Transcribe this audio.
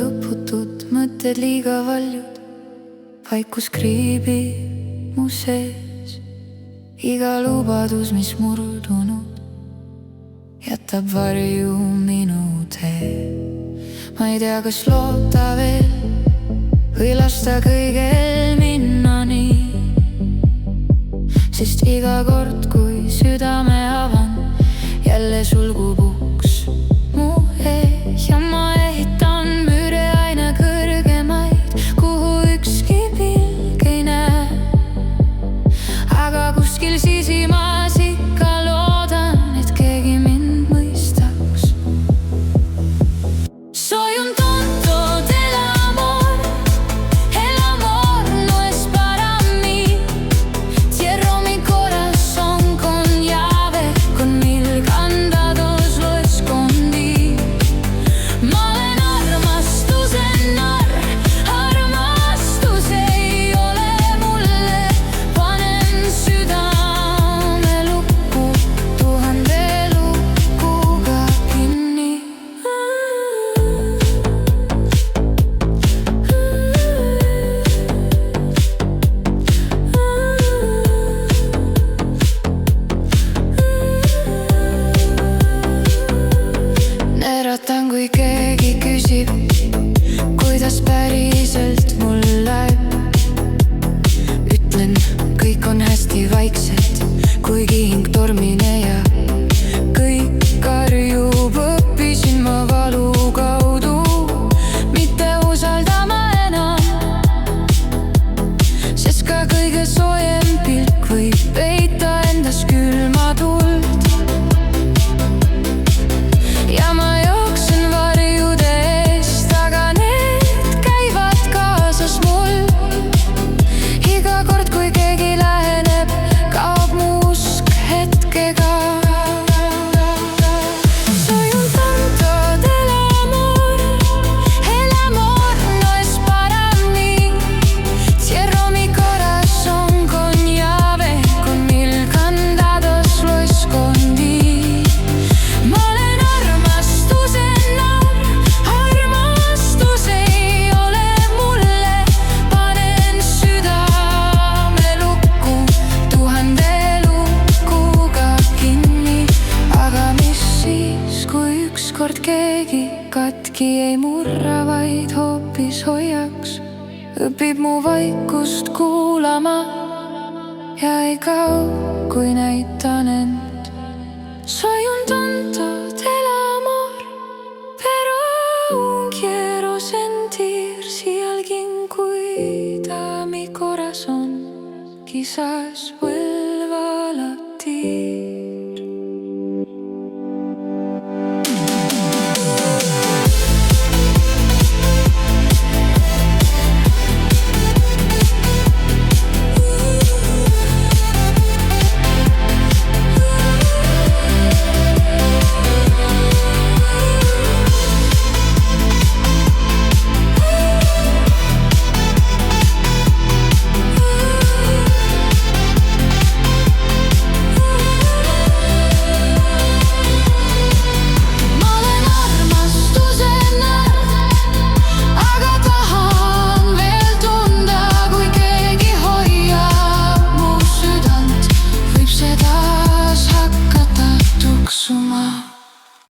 lõputud, mõtted liiga valjud, vaikus kriibib mu sees. Iga lubadus, mis murdunud, jätab varju minu tee. Ma ei tea, kas loota veel või lasta kõigel minna nii, sest iga kord, kui südame avan, jälle sulgub uks mu ees ja ma ehitan müüre aina kõrgemaid, kuhu ükski pilg ei näe. Aga kuskil sisimas ikka loodan, et keegi mind mõistaks. Soy un tonto del amor, el amor no es para mí. Cierro mi corazón con llave, con 1000 candados lo escondí. Ma olen armastuse narr, armastus ei ole mulle. Panen südame lukku 1000 lukuga kinni. Neeratan, kui keegi küsib, kuidas päriselt mul läheb. Ütlen, kõik on hästi vaikselt, kuigi hing tormine ja kõik karjub. Õppisin ma valu kaudu mitte usaldama enam, sest ka kõige soojem pilk võib peita endas külma tuld. Ja ma jooksen varjude eest, aga need käivad kaasas mul. Iga kord, kui keegi läheneb, kaob mu usk hetkega. Soy un tonto del amor, el amor no es para mí. Cierro mi corazón con llave, con 1000 candados lo escondí. Ma olen armastuse narr, armastus ei ole mulle. Panen südame lukku 1000 lukuga kinni. Aga mis siis, kui ükskord keegi katki ei murra, vaid hoopis hoiaks, õpib mu vaikust kuulama ja ei kao, kui näitan end. Soy un tonto del amor, pero aún quiero sentir si alguien cuida mi corazón. Quizás